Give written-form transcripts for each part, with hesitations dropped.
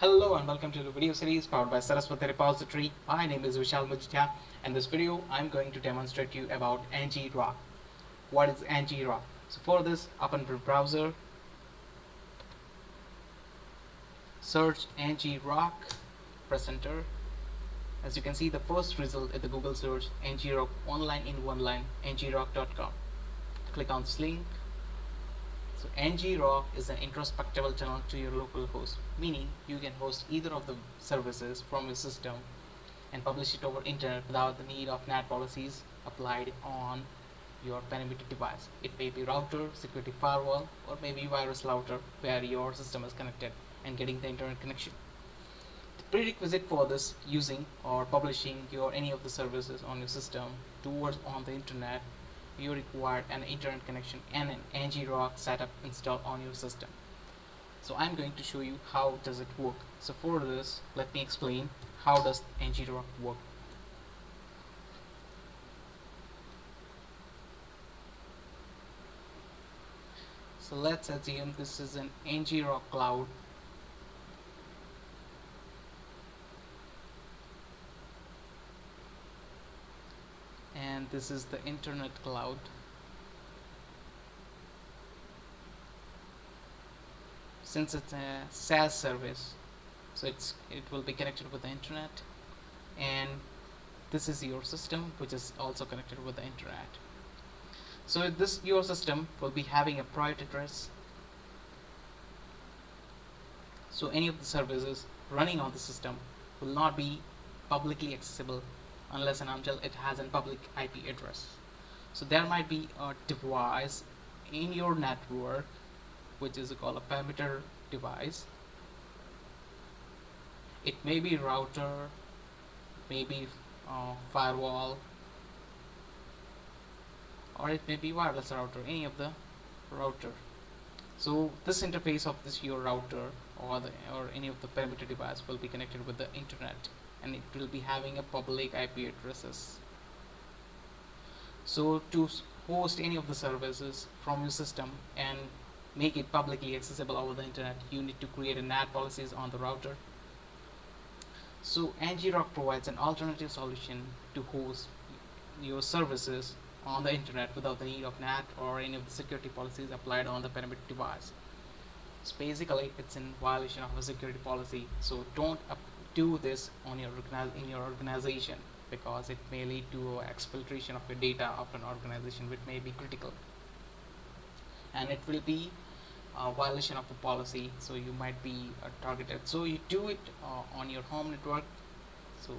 Hello and welcome to the video series powered by Saraswati repository. My name is vishal.majithia, and in this video I'm going to demonstrate you about Ngrok. What is Ngrok? So for this, open your browser, search Ngrok, press enter. As you can see, the first result at the Google search, Ngrok online in one line, ngrok.com. Click on this link. So Ngrok is an introspectable tunnel to your local host, meaning you can host either of the services from your system and publish it over internet without the need of NAT policies applied on your perimeter device. It may be router, security firewall, or maybe virus router where your system is connected and getting the internet connection. The prerequisite for this using or publishing your any of the services on your system towards on the internet, you require an internet connection and an Ngrok setup installed on your system. So I'm going to show you how does it work. So for this, let me explain how does Ngrok work. So let's assume this is an Ngrok cloud. And this is the internet cloud. Since it's a SaaS service, so it will be connected with the internet, and this is your system which is also connected with the internet. So this your system will be having a private address, so any of the services running on the system will not be publicly accessible unless and until it has a public IP address. So there might be a device in your network which is called a perimeter device. It may be router, maybe firewall, or it may be wireless router, any of the router. So this interface of this your router or any of the perimeter device will be connected with the internet, and it will be having a public IP addresses. So to host any of the services from your system and make it publicly accessible over the internet, you need to create a NAT policies on the router. So Ngrok provides an alternative solution to host your services on the internet without the need of NAT or any of the security policies applied on the perimeter device. So basically it's in violation of a security policy, so don't do this on your in your organization, because it may lead to exfiltration of your data of an organization which may be critical, and it will be a violation of the policy, so you might be targeted. So you do it on your home network, so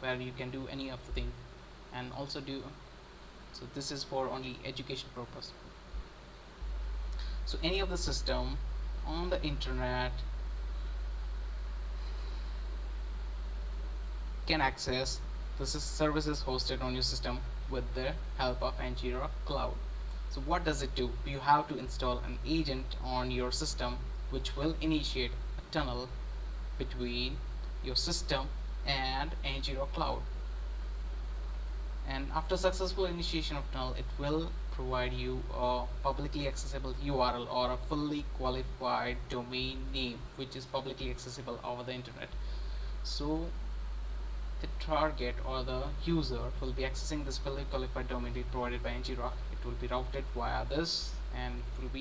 where you can do any of the thing, and also do so this is for only education purpose. So any of the system on the internet can access the services hosted on your system with the help of Ngrok Cloud. So what does it do? You have to install an agent on your system which will initiate a tunnel between your system and Ngrok Cloud. And after successful initiation of tunnel, it will provide you a publicly accessible URL or a fully qualified domain name which is publicly accessible over the internet. So the target or the user will be accessing this fully qualified domain name provided by Ngrok. It will be routed via this, and it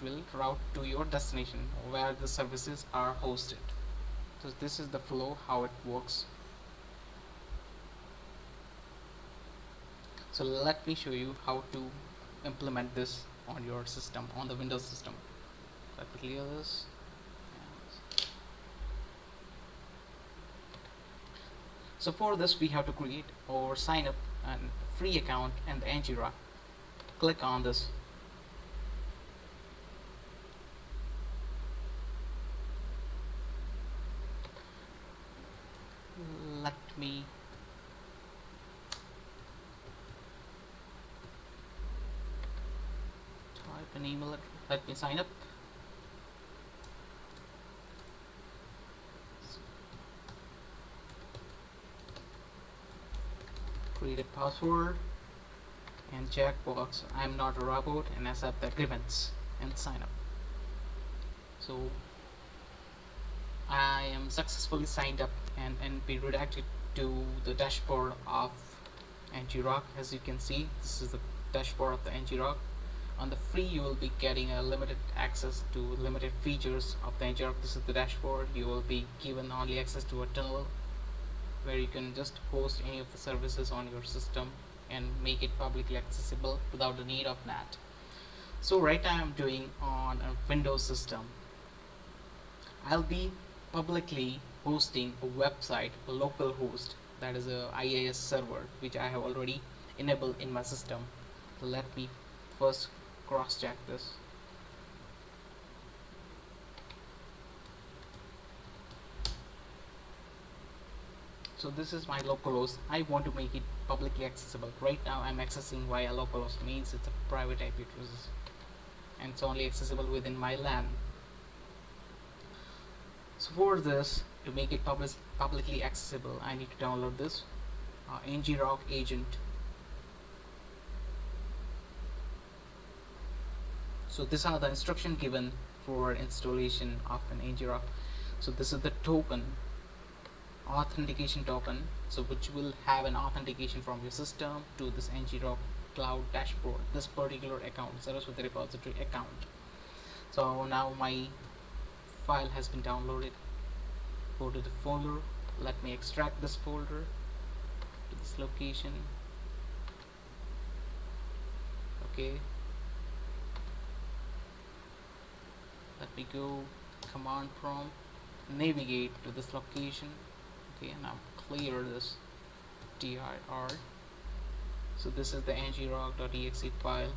will route to your destination where the services are hosted. So this is the flow, how it works. So let me show you how to implement this on your system, on the Windows system. Let me clear this. So for this we have to create or sign up a free account in the Ngrok. Click on this. Let me type an email address. Let me sign up. Create a password and check box I'm not a robot and accept the agreements and sign up. So I am successfully signed up and be redirected to the dashboard of Ngrok. As you can see, this is the dashboard of the Ngrok. On the free, you will be getting a limited access to limited features of the Ngrok. This is the dashboard. You will be given only access to a tunnel where you can just host any of the services on your system and make it publicly accessible without the need of NAT. So right now I'm doing on a Windows system. I'll be publicly hosting a website, a local host, that is a IIS server, which I have already enabled in my system. So let me first cross check this. So this is my localhost. I want to make it publicly accessible. Right now I'm accessing via localhost, means it's a private IP address and it's only accessible within my LAN. So for this, to make it publicly accessible, I need to download this Ngrok agent. So these are the instructions given for installation of an Ngrok. So this is the token, authentication token, so which will have an authentication from your system to this Ngrok cloud dashboard, this particular account, Saraswati repository account. So now my file has been downloaded. Go to the folder. Let me extract this folder to this location. Okay. Let me go command prompt, navigate to this location. Okay, and now clear this dir. So this is the ngrok.exe file.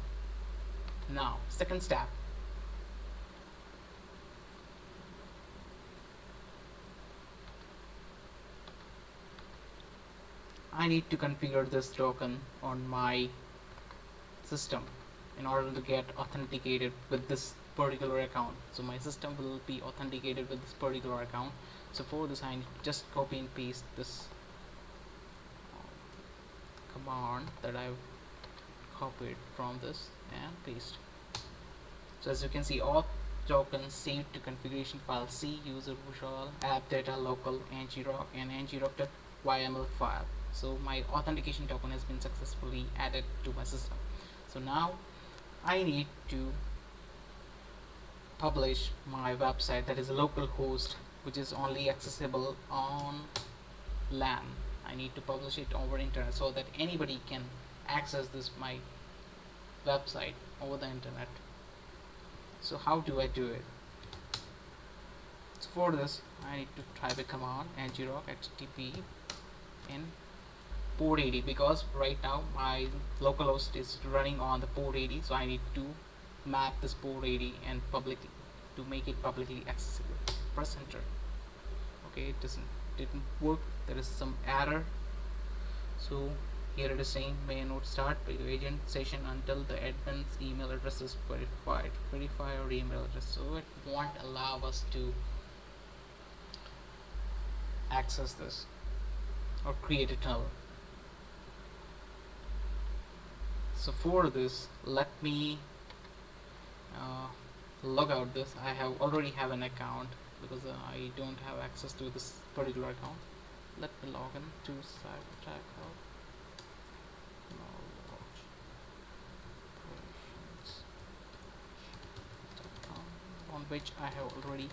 Now second step, I need to configure this token on my system in order to get authenticated with this particular account. So my system will be authenticated with this particular account. So for this, I need to just copy and paste this command that I've copied from this and paste. So as you can see, all tokens saved to configuration file C, user vishal, app data, local, ngrok, and ngrok.yml file. So my authentication token has been successfully added to my system. So now I need to publish my website, that is a local host, which is only accessible on LAN. I need to publish it over internet so that anybody can access this my website over the internet. So how do I do it? So for this, I need to type a command ngrok http in port 80, because right now my localhost is running on the port 80, so I need to map this port 80 and publicly to make it publicly accessible. Press enter. Okay, it didn't work. There is some error. So here it is saying may not start by the agent session until the admin's email address is verified. Verify our email address. So it won't allow us to access this or create a tunnel. So for this, let me log out this. I already have an account because I don't have access to this particular account. Let me log in to cyber on which I have already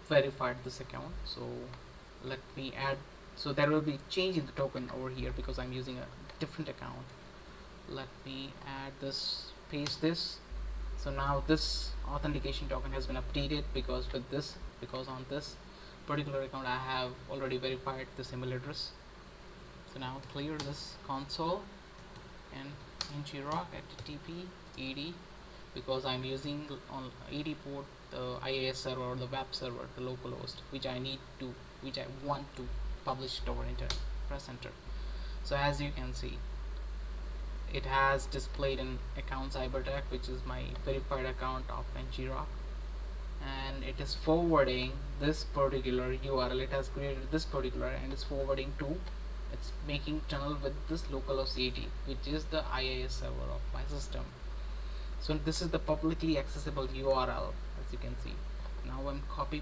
verified this account. So let me add, so there will be change in the token over here because I'm using a different account. Let me add this, paste this. So now this authentication token has been updated because on this particular account I have already verified this email address. So now clear this console and ngrok http 80, because I'm using on 80 port the IIS server or the web server, the local host, which I want to publish it over internet. Press enter. So as you can see, it has displayed an account cybertech, which is my verified account of Ngrok, and it is forwarding this particular URL. It has created this particular and is forwarding to It's making tunnel with this localhost 80, which is the IIS server of my system. So this is the publicly accessible URL, as you can see. Now I'm copy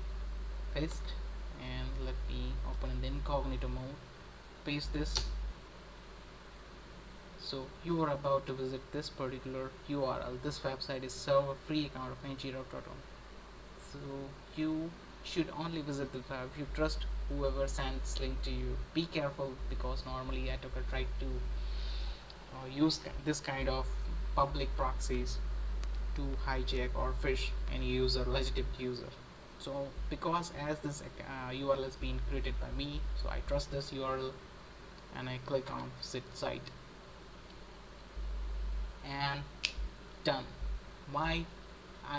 paste, and let me open in the incognito mode, paste this. So you are about to visit this particular URL. This website is server free account of ngrok.com. So you should only visit the web if you trust whoever sent this link to you. Be careful, because normally attacker tried to use this kind of public proxies to hijack or phish any user, legitimate user. So because as this URL has been created by me, so I trust this URL and I click on visit site, and done. My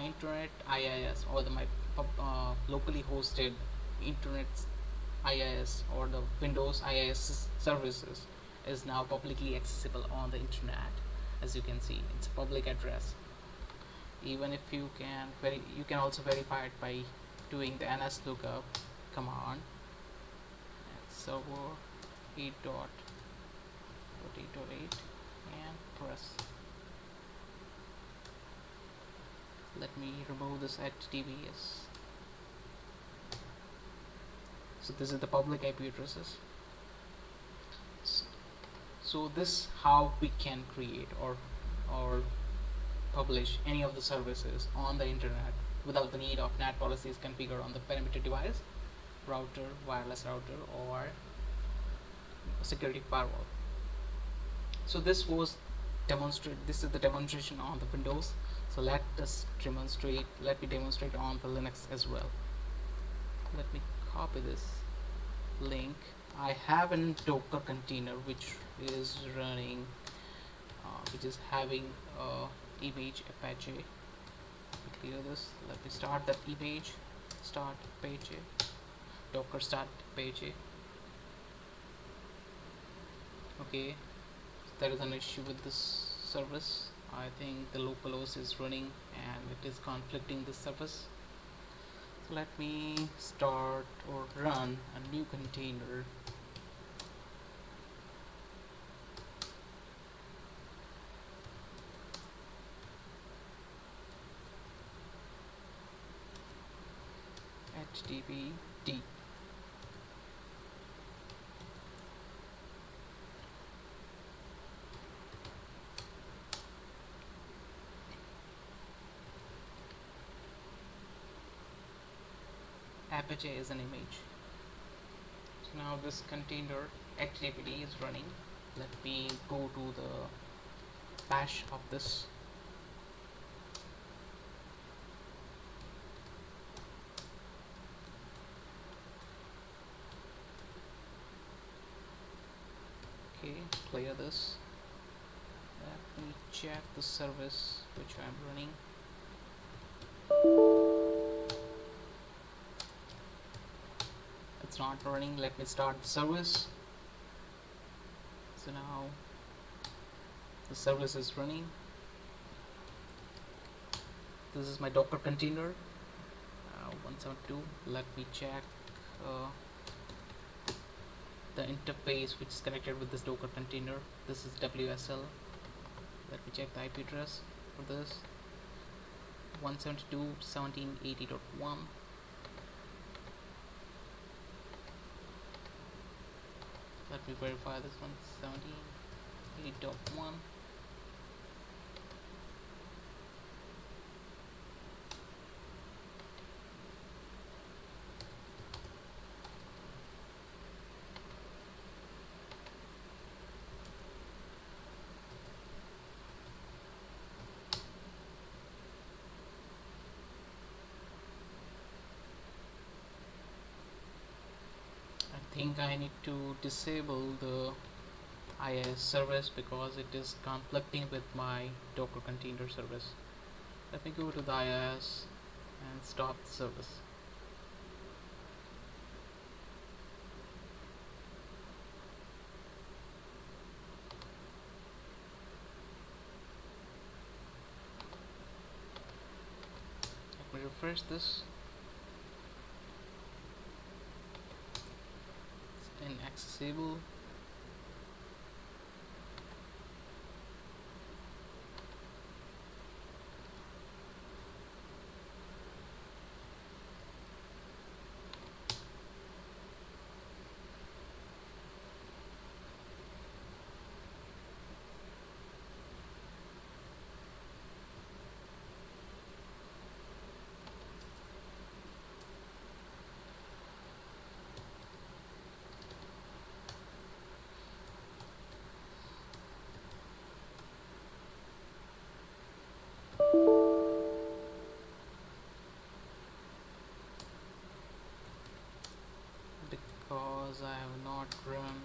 internet IIS, or my locally hosted internet IIS, or the Windows IIS services, is now publicly accessible on the internet. As you can see, it's a public address. Even if you can also verify it by doing the ns lookup command, server 8.8.8, and press. Let me remove this HTTPS. So this is the public IP addresses. So this how we can create or publish any of the services on the internet without the need of NAT policies configured on the perimeter device, router, wireless router, or security firewall. So this is the demonstration on the Windows. So let me demonstrate on the Linux as well. Let me copy this link. I have a Docker container which is running, which is having image Apache. Let me clear this. Let me start that image. Start Apache. Docker start Apache. Okay, there is an issue with this service. I think the localhost is running and it is conflicting this service. So let me start or run a new container. HTTPD. Apache is an image. So now this container HTTPD is running. Let me go to the bash of this. Okay, clear this. Let me check the service which I'm running. It's not running. Let me start the service. So now the service is running. This is my Docker container 172. Let me check the interface which is connected with this Docker container. This is WSL. Let me check the IP address for this. 172.17.80.1. Let me verify this one. 17.8.1. I think I need to disable the IIS service because it is conflicting with my Docker container service. Let me go to the IIS and stop the service. Let me refresh this. It's inaccessible. because I have not run.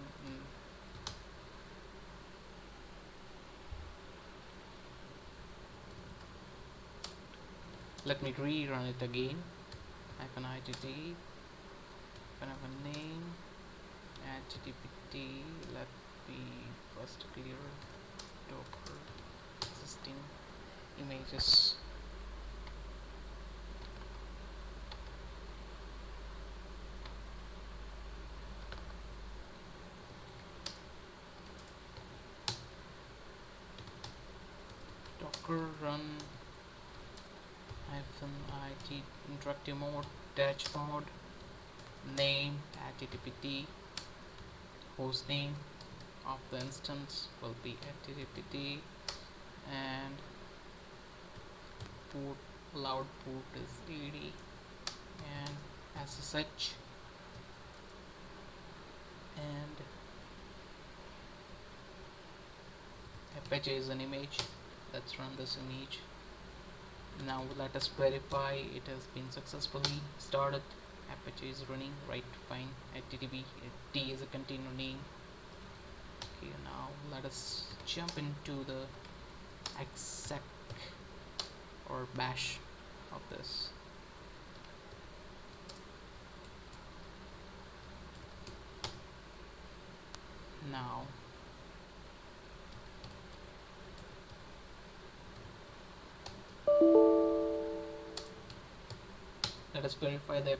Let me rerun it again. -itt, can have a name, httpt. Let me first clear Docker existing images. Docker run -it interactive mode dash mode name httpt. Host name of the instance will be httpt, and port allowed port is 80, and SSH, and Apache is an image. Let's run this image. Now let us verify it has been successfully started. Apache is running right fine. HTTP T is a container name. Okay, now let us jump into the exec or bash of this. Now let us verify the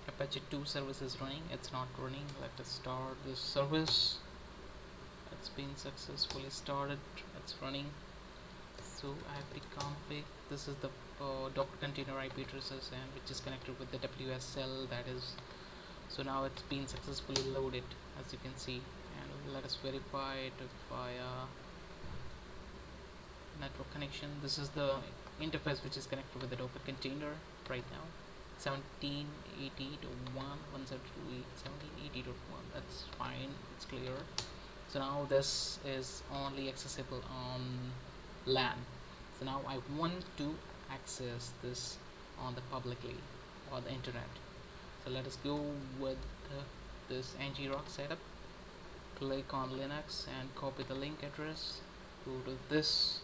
Apache 2 service is running. It's not running. Let us start this service. It's been successfully started. It's running. So ipconfig. This is the Docker container IP addresses, and which is connected with the WSL. That is. So now it's been successfully loaded, as you can see. And let us verify it via network connection. This is the interface which is connected with the Docker container right now. 1780.1.172.1780.1. That's fine. It's clear. So now this is only accessible on LAN. So now I want to access this on the publicly or the internet. So let us go with this Ngrok setup. Click on Linux and copy the link address. Go to this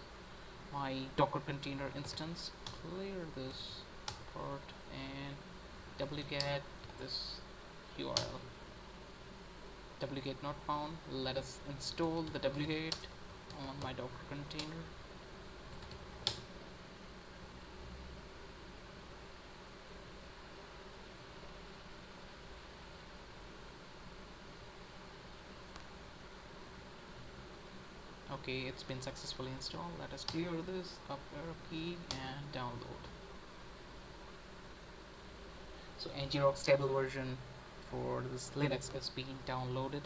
my Docker container instance. Clear this port and wget this URL. Wget not found. Let us install the wget on my Docker container. Okay, it's been successfully installed. Let us clear this, up arrow key, and download. So Ngrok stable version for this Linux is being downloaded.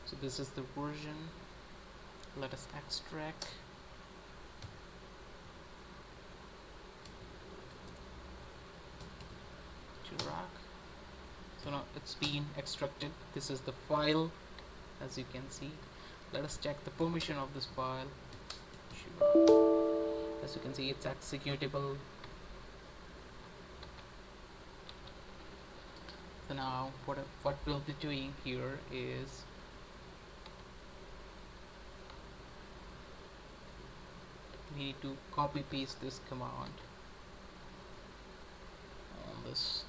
So this is the version. Let us extract. Ngrok. So now it's being extracted. This is the file, as you can see. Let us check the permission of this file. As you can see, it's executable. So now what we'll be doing here is we need to copy paste this command on this.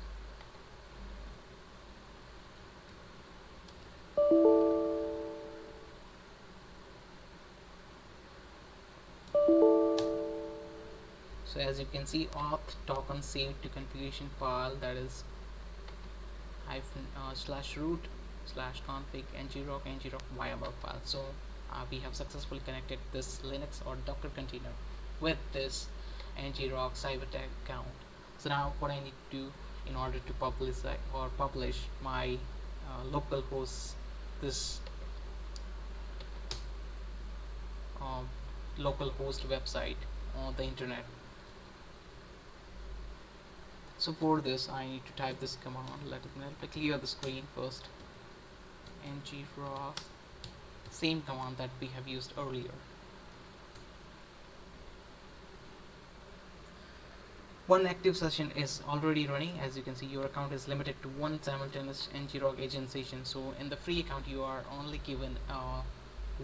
So as you can see, auth token saved to configuration file, that is /root /config ngrok YML file. So we have successfully connected this Linux or Docker container with this Ngrok cyber account. So now what I need to do in order to publish my local host, this local host website on the internet. So for this I need to type this command. Let me clear the screen first. Ngrok, same command that we have used earlier. one active session is already running. As you can see, your account is limited to one simultaneous Ngrok agent session. So in the free account you are only given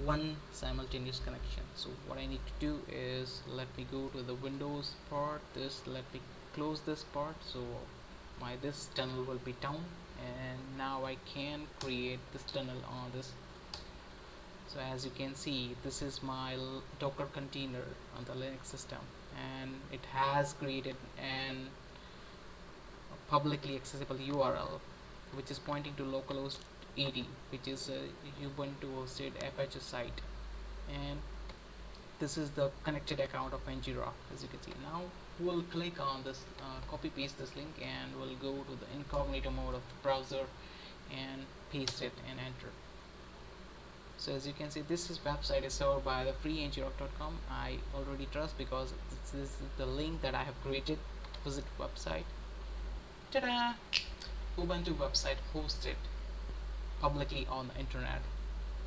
one simultaneous connection. So what I need to do is, let me go to the Windows part, let me close this part, so this tunnel will be down, and now I can create this tunnel on this. So as you can see, this is my Docker container on the Linux system, and it has created an publicly accessible URL which is pointing to localhost 80, which is a Ubuntu hosted Apache site, and this is the connected account of Ngrok. As you can see, now we'll click on this, copy paste this link, and we'll go to the incognito mode of the browser and paste it and enter. So as you can see, this website is served by the free ngrok.com. I already trust because this is the link that I have created. Visit website. Ta-da! Ubuntu website hosted publicly on the internet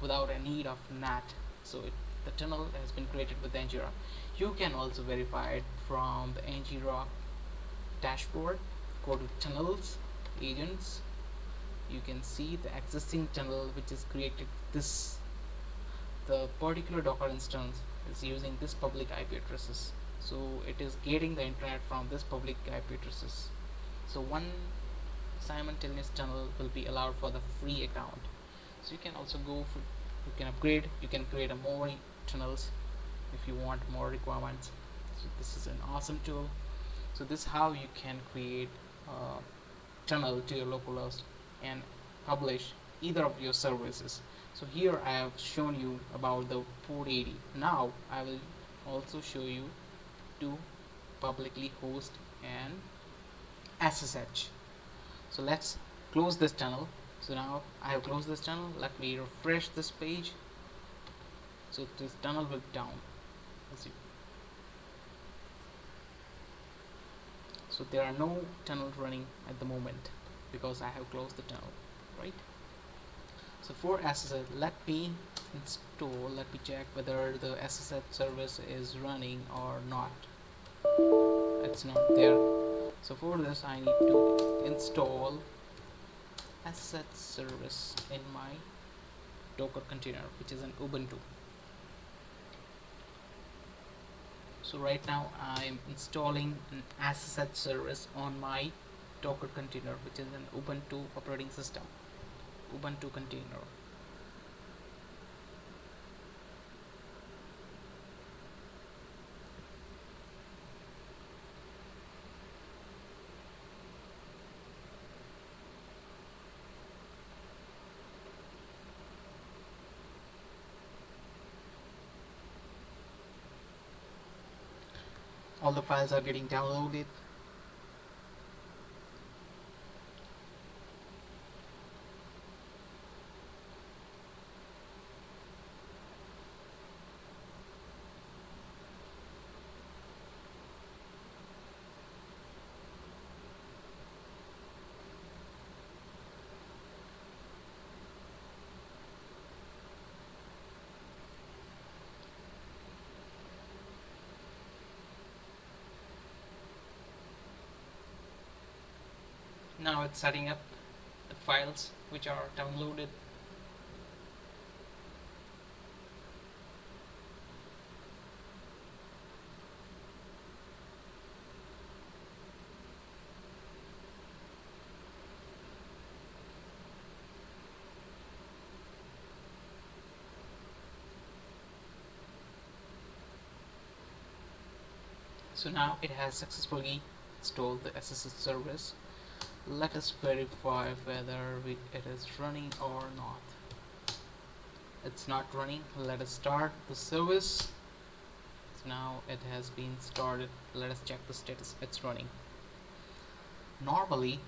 without a need of NAT. So the tunnel has been created with Ngrok. You can also verify it from the Ngrok dashboard. Go to tunnels, agents. You can see the existing tunnel which is created. The particular Docker instance is using this public IP addresses. So it is getting the internet from this public IP addresses. So one simultaneous tunnel will be allowed for the free account. So you can also go for, you can upgrade, you can create more tunnels if you want more requirements. So this is an awesome tool. So this is how you can create a tunnel to your localhost and publish either of your services. So here I have shown you about the port 80. Now I will also show you to publicly host an SSH. So let's close this tunnel. So now I have closed this tunnel. Let me refresh this page. So this tunnel will be down. So there are no tunnels running at the moment because I have closed the tunnel, right? So for SSH, let me check whether the SSH service is running or not. It's not there. So for this I need to install SSH service in my Docker container, which is an Ubuntu. So right now I am installing an SSH service on my Docker container, which is an Ubuntu operating system, Ubuntu container. All the files are getting downloaded. Now it's setting up the files which are downloaded. So now it has successfully installed the SSH service. Let us verify whether it is running or not. It's not running. Let us start the service. So now it has been started. Let us check the status. It's running. Normally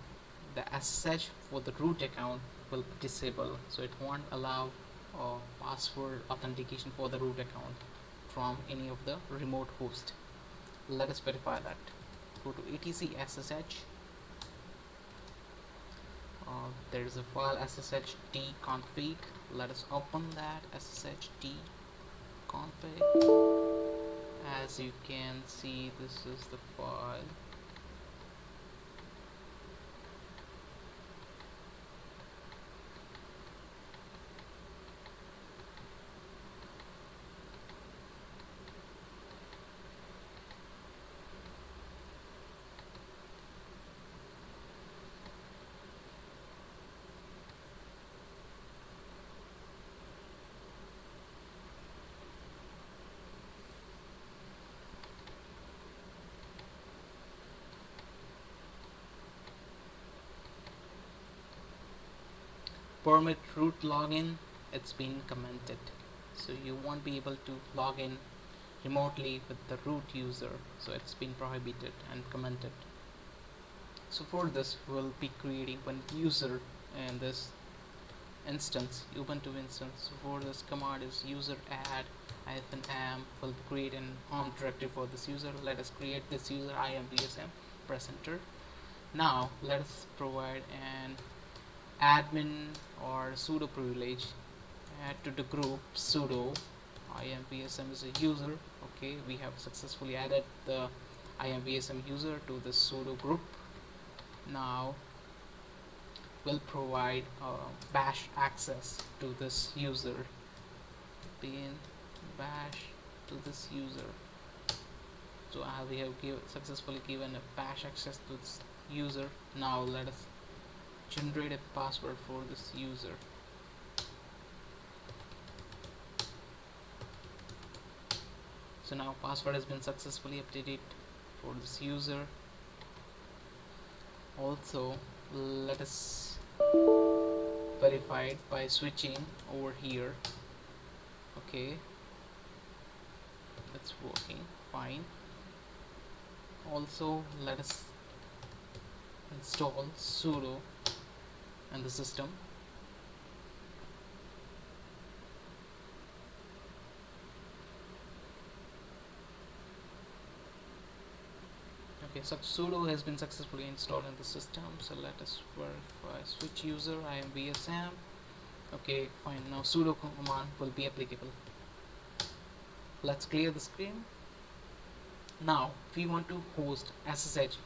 the SSH for the root account will be disabled, so it won't allow password authentication for the root account from any of the remote host. Let us verify that. Go to etc ssh. There is a file sshd-config. Let us open that sshd-config. As you can see, this is the file. permit root login, it's been commented, so you won't be able to log in remotely with the root user, so it's been prohibited and commented. So for this we'll be creating one user in this instance, Ubuntu instance. So for this command is user add -am will create an home directory for this user. Let us create this user imvsm, press enter. Now let us provide an admin or sudo privilege. Add to the group sudo imvsm is a user. Okay, we have successfully added the imvsm user to the sudo group. Now we'll provide bash access to this user. Bin bash to this user. So we have successfully given a bash access to this user. Now let us generate a password for this user. So now password has been successfully updated for this user. Also let us verify it by switching over here. Okay, it's working fine. Also let us install sudo in the system. Okay, so sudo has been successfully installed in the system. So let us verify switch user imvsm. Okay, fine. Now sudo command will be applicable. Let's clear the screen. Now we want to host SSH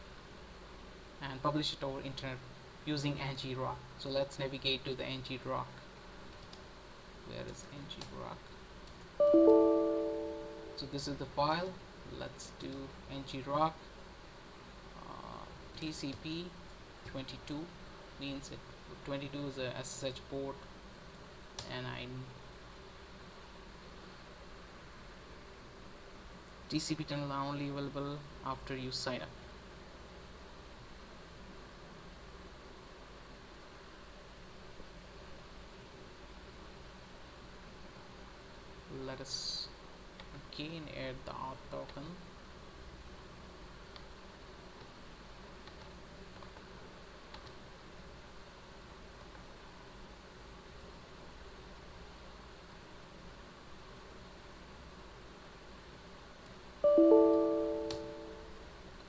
and publish it over internet using Ngrok. So let's navigate to the Ngrok. Where is Ngrok? So this is the file. Let's do Ngrok. TCP 22 means it 22 is a SSH port, and TCP tunnel are only available after you sign up. Let us again add the auth token.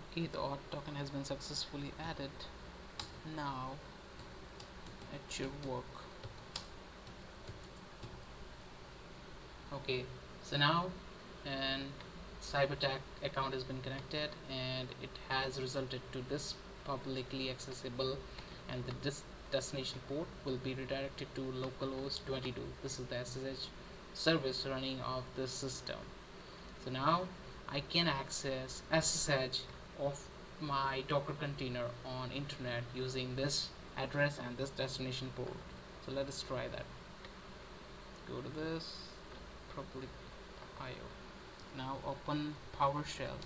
Okay, the auth token has been successfully added. Now it should work. Okay, so now an CyberAttack account has been connected, and it has resulted to this publicly accessible, and the destination port will be redirected to localhost 22. This is the SSH service running of this system. So now I can access SSH of my Docker container on internet using this address and this destination port. So let us try that. Go to this public IO. Now open PowerShell.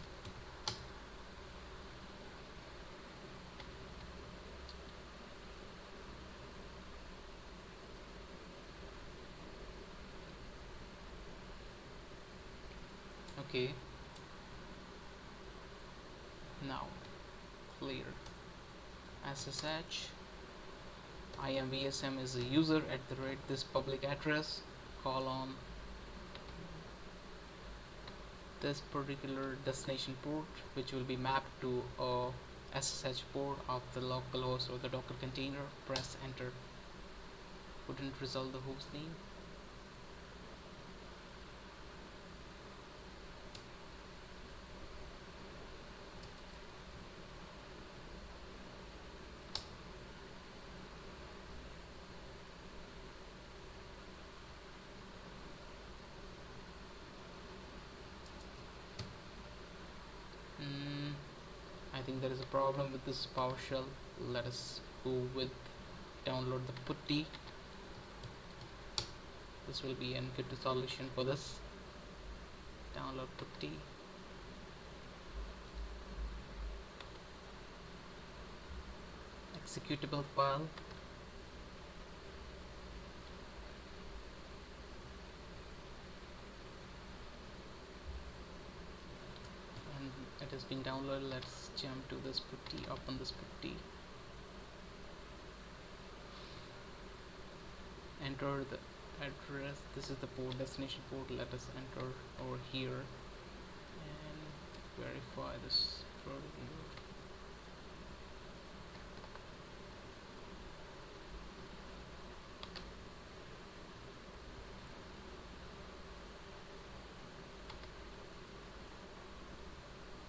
Okay, now clear SSH imvsm is a user at the rate this public address colon this particular destination port, which will be mapped to a SSH port of the localhost or the Docker container. Press enter. Wouldn't result the host name. I think there is a problem with this PowerShell. Let us go with download the putty. This will be a good solution for this. Download putty. Executable file. it is being downloaded. Let's jump to this putty, open this putty, enter the address. This is the port, destination port. Let us enter over here and verify this further.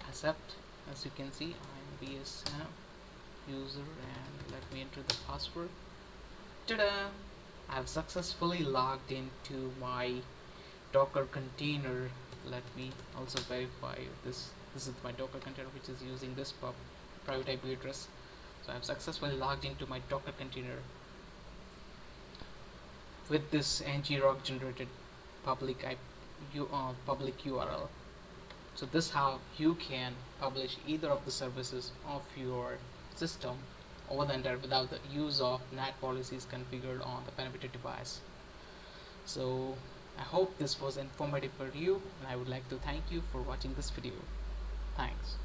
Accept. As you can see, I'm BSM user, and let me enter the password. Ta-da! I have successfully logged into my Docker container. Let me also verify this. This is my Docker container, which is using this private IP address. So I have successfully logged into my Docker container with this Ngrok generated public URL. So this is how you can publish either of the services of your system over the internet without the use of NAT policies configured on the benefited device. So I hope this was informative for you, and I would like to thank you for watching this video. Thanks.